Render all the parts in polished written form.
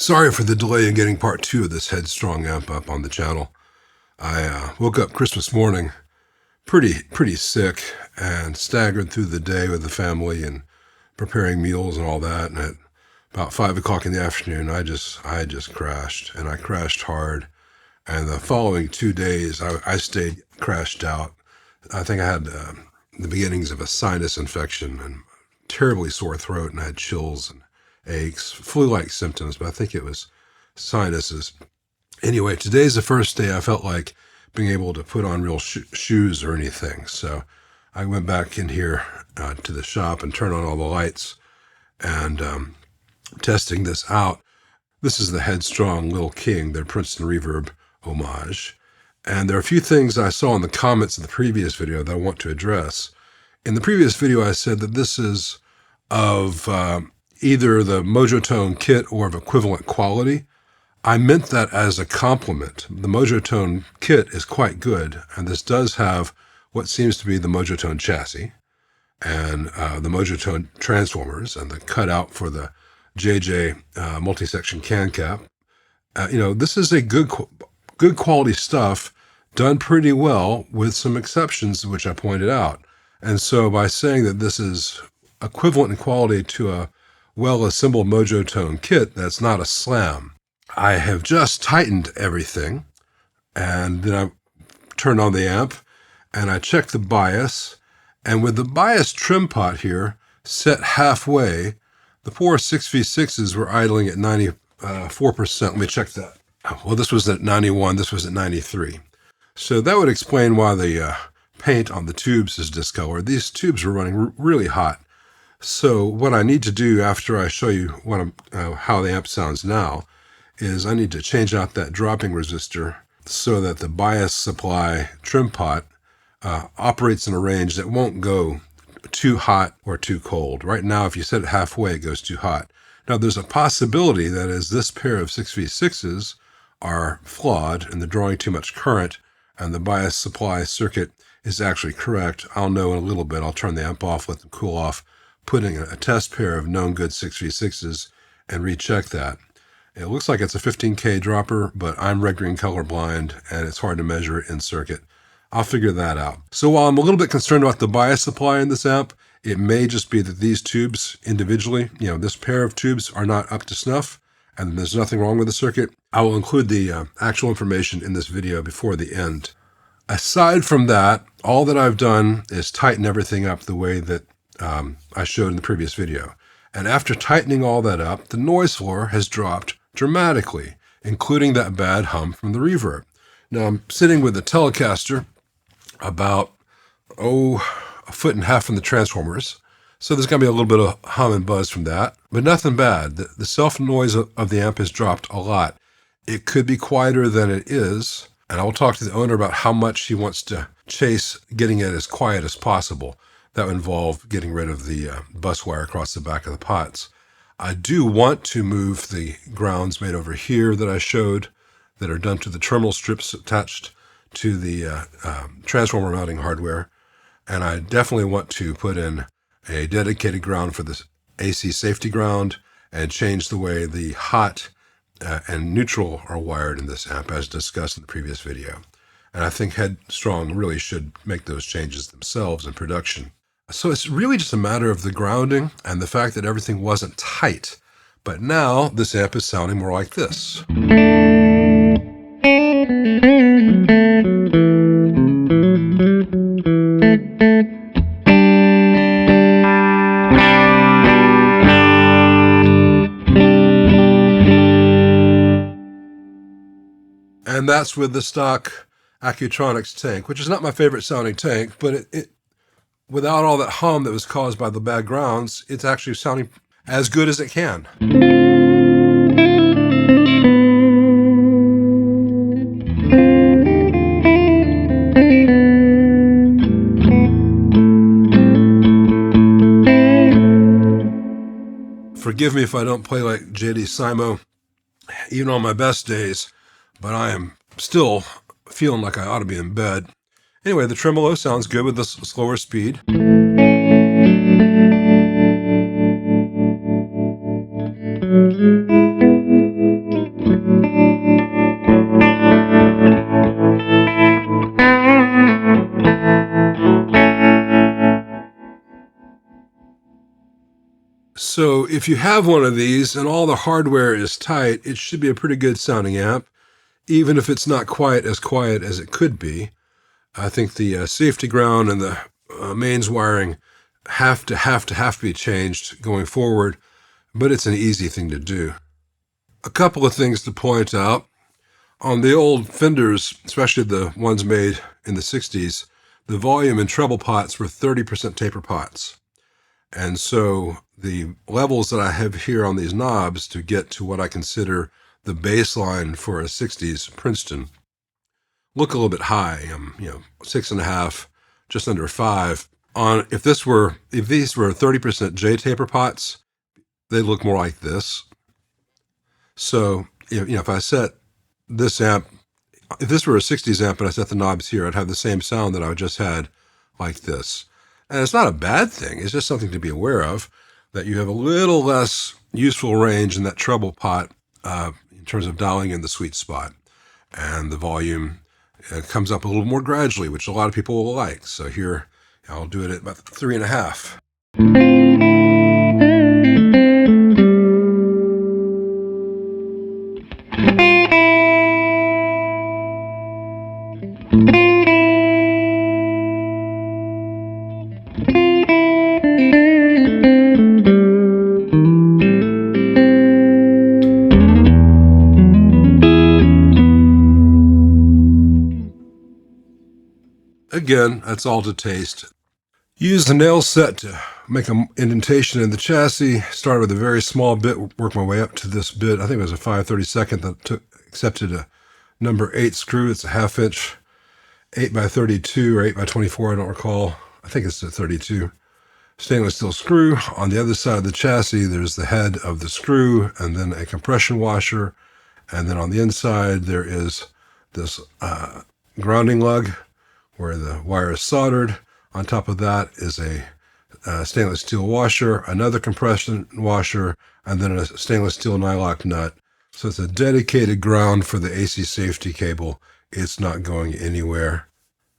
Sorry for the delay in getting part 2 of this Headstrong amp up on the channel. I woke up Christmas morning pretty sick and staggered through the day with the family and preparing meals and all that. And at about 5 o'clock in the afternoon, I just crashed, and I crashed hard. And the following 2 days, I stayed crashed out. I think I had the beginnings of a sinus infection and terribly sore throat, and I had chills and aches, flu-like symptoms, but I think it was sinuses. Anyway, today's the first day I felt like being able to put on real shoes or anything. So I went back in here to the shop and turned on all the lights and testing this out. This is the Headstrong Little King, their Princeton Reverb homage. And there are a few things I saw in the comments of the previous video that I want to address. In the previous video, I said that this is of either the Mojotone kit or of equivalent quality. I meant that as a compliment. The Mojotone kit is quite good, and this does have what seems to be the Mojotone chassis and the Mojotone transformers and the cutout for the JJ multi-section can cap. This is a good quality stuff, done pretty well with some exceptions, which I pointed out. And so by saying that this is equivalent in quality to a well-assembled Mojotone kit, that's not a slam. I have just tightened everything, and then I turned on the amp, and I checked the bias, and with the bias trim pot here set halfway, the poor 6v6s were idling at 94%. Let me check that. Well, this was at 91, this was at 93. So that would explain why the paint on the tubes is discolored. These tubes were running really hot. So what I need to do after I show you how the amp sounds now is I need to change out that dropping resistor so that the bias supply trim pot operates in a range that won't go too hot or too cold. Right now, if you set it halfway, it goes too hot. Now, there's a possibility that as this pair of 6v6s are flawed and they're drawing too much current and the bias supply circuit is actually correct, I'll know in a little bit. I'll turn the amp off, let them cool off, put in a test pair of known good 6v6s and recheck that. It looks like it's a 15K dropper, but I'm red green colorblind and it's hard to measure it in circuit. I'll figure that out. So while I'm a little bit concerned about the bias supply in this amp, it may just be that these tubes individually, this pair of tubes are not up to snuff and there's nothing wrong with the circuit. I will include the actual information in this video before the end. Aside from that, all that I've done is tighten everything up the way that I showed in the previous video. And after tightening all that up, the noise floor has dropped dramatically, including that bad hum from the reverb. Now I'm sitting with the Telecaster about, a foot and a half from the transformers. So there's going to be a little bit of hum and buzz from that, but nothing bad. The self-noise of the amp has dropped a lot. It could be quieter than it is, and I will talk to the owner about how much he wants to chase getting it as quiet as possible. That would involve getting rid of the bus wire across the back of the pots. I do want to move the grounds made over here that I showed that are done to the terminal strips attached to the transformer mounting hardware. And I definitely want to put in a dedicated ground for this AC safety ground and change the way the hot and neutral are wired in this amp as discussed in the previous video. And I think Headstrong really should make those changes themselves in production. So it's really just a matter of the grounding and the fact that everything wasn't tight. But now this amp is sounding more like this. And that's with the stock Accutronics tank, which is not my favorite sounding tank, but it without all that hum that was caused by the bad grounds, it's actually sounding as good as it can. Forgive me if I don't play like JD Simo, even on my best days, but I am still feeling like I ought to be in bed. Anyway, the tremolo sounds good with the slower speed. So if you have one of these and all the hardware is tight, it should be a pretty good sounding amp, even if it's not quite as quiet as it could be. I think the safety ground and the mains wiring have to be changed going forward, but it's an easy thing to do. A couple of things to point out. On the old Fenders, especially the ones made in the 60s, the volume and treble pots were 30% taper pots. And so the levels that I have here on these knobs to get to what I consider the baseline for a 60s Princeton look a little bit high. 6.5, just under 5. If these were 30% J taper pots, they look more like this. So if I set this amp, if this were a 60s amp and I set the knobs here, I'd have the same sound that I just had like this. And it's not a bad thing. It's just something to be aware of, that you have a little less useful range in that treble pot in terms of dialing in the sweet spot. And the volume comes up a little more gradually, which a lot of people will like. So here, I'll do it at about 3.5. Again, that's all to taste. Use the nail set to make an indentation in the chassis. Started with a very small bit, worked my way up to this bit. I think it was a 5/32 that accepted a number 8 screw. It's a 1/2 inch, 8x32 or 8x24, I don't recall. I think it's a 32. Stainless steel screw. On the other side of the chassis, there's the head of the screw, and then a compression washer. And then on the inside, there is this grounding lug where the wire is soldered. On top of that is a stainless steel washer, another compression washer, and then a stainless steel nylock nut. So it's a dedicated ground for the AC safety cable. It's not going anywhere.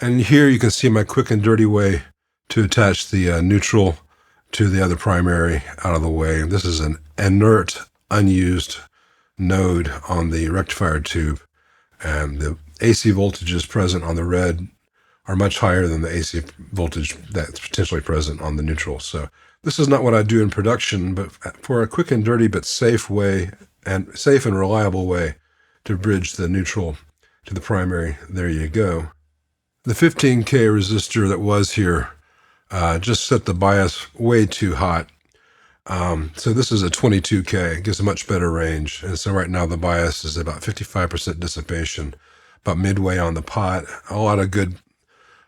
And here you can see my quick and dirty way to attach the neutral to the other primary out of the way. This is an inert, unused node on the rectifier tube. And the AC voltages present on the red are much higher than the AC voltage that's potentially present on the neutral. So this is not what I do in production, but for a quick and dirty but safe way, and safe and reliable way to bridge the neutral to the primary, there you go. The 15K resistor that was here just set the bias way too hot. So this is a 22K, it gives a much better range. And so right now the bias is about 55% dissipation, about midway on the pot. A lot of good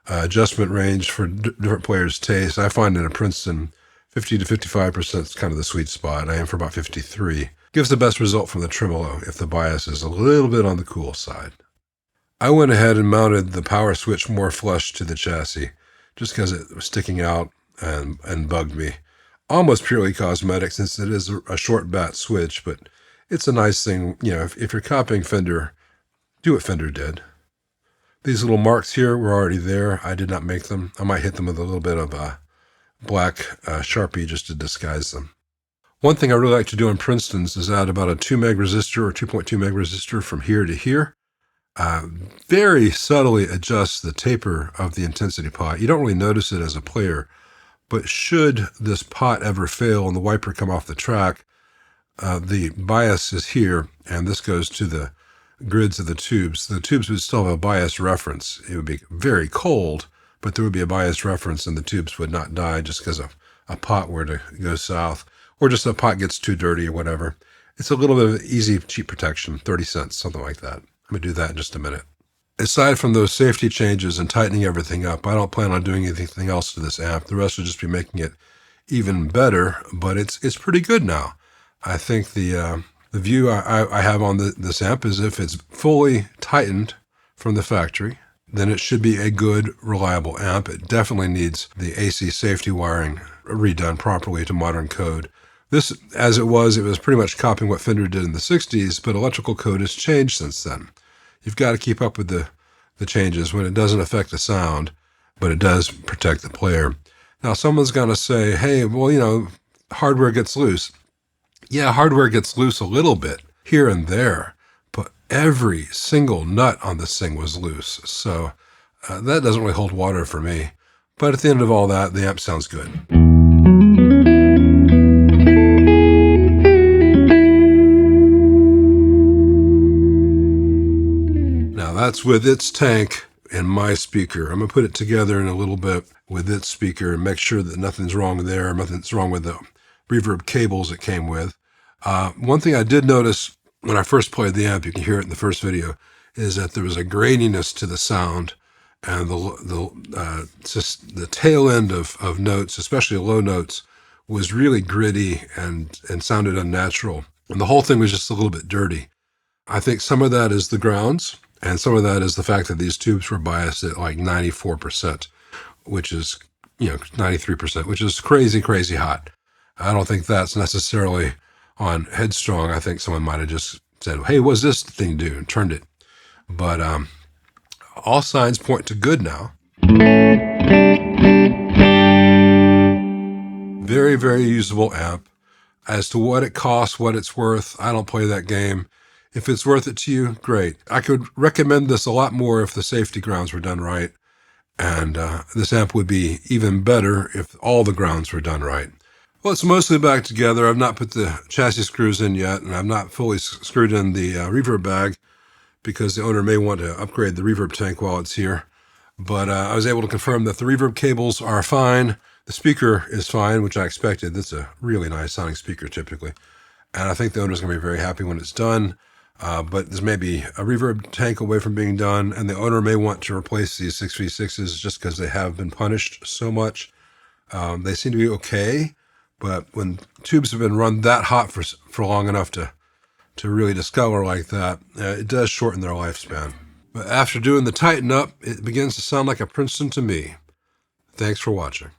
adjustment range for different players' taste. I find in a Princeton, 50 to 55% is kind of the sweet spot. I am for about 53. Gives the best result from the tremolo if the bias is a little bit on the cool side. I went ahead and mounted the power switch more flush to the chassis, just because it was sticking out and bugged me. Almost purely cosmetic, since it is a short bat switch, but it's a nice thing. If you're copying Fender, do what Fender did. These little marks here were already there. I did not make them. I might hit them with a little bit of black Sharpie just to disguise them. One thing I really like to do on Princeton's is add about a 2 meg resistor or 2.2 meg resistor from here to here. Very subtly adjust the taper of the intensity pot. You don't really notice it as a player, but should this pot ever fail and the wiper come off the track, the bias is here, and this goes to the grids of the tubes. The tubes would still have a bias reference. It would be very cold, but there would be a bias reference, and the tubes would not die just because a pot were to go south, or just a pot gets too dirty or whatever. It's a little bit of easy, cheap protection, 30 cents, something like that. I'm going to do that in just a minute. Aside from those safety changes and tightening everything up, I don't plan on doing anything else to this amp. The rest will just be making it even better, but it's pretty good now. I think the view I have on this amp is if it's fully tightened from the factory, then it should be a good, reliable amp. It definitely needs the AC safety wiring redone properly to modern code. This, as it was pretty much copying what Fender did in the 60s, but electrical code has changed since then. You've got to keep up with the changes when it doesn't affect the sound, but it does protect the player. Now, someone's going to say, hey, well, hardware gets loose. Yeah, hardware gets loose a little bit here and there, but every single nut on this thing was loose. So that doesn't really hold water for me. But at the end of all that, the amp sounds good. Now that's with its tank and my speaker. I'm going to put it together in a little bit with its speaker and make sure that nothing's wrong there, nothing's wrong with the reverb cables it came with. One thing I did notice when I first played the amp, you can hear it in the first video, is that there was a graininess to the sound, and just the tail end of notes, especially low notes, was really gritty and sounded unnatural. And the whole thing was just a little bit dirty. I think some of that is the grounds, and some of that is the fact that these tubes were biased at like 94%, which is, 93%, which is crazy, crazy hot. I don't think that's necessarily on Headstrong. I think someone might have just said, hey, what's this thing do? And turned it. But all signs point to good now. Very, very usable amp. As to what it costs, what it's worth, I don't play that game. If it's worth it to you, great. I could recommend this a lot more if the safety grounds were done right. And this amp would be even better if all the grounds were done right. Well, it's mostly back together. I've not put the chassis screws in yet, and I've not fully screwed in the reverb bag because the owner may want to upgrade the reverb tank while it's here. But I was able to confirm that the reverb cables are fine. The speaker is fine, which I expected. That's a really nice sounding speaker typically. And I think the owner's going to be very happy when it's done. But there's maybe a reverb tank away from being done, and the owner may want to replace these 6v6s just because they have been punished so much. They seem to be okay, but when tubes have been run that hot for long enough to really discolor like that, it does shorten their lifespan. But after doing the tighten up, it begins to sound like a Princeton to me. Thanks for watching.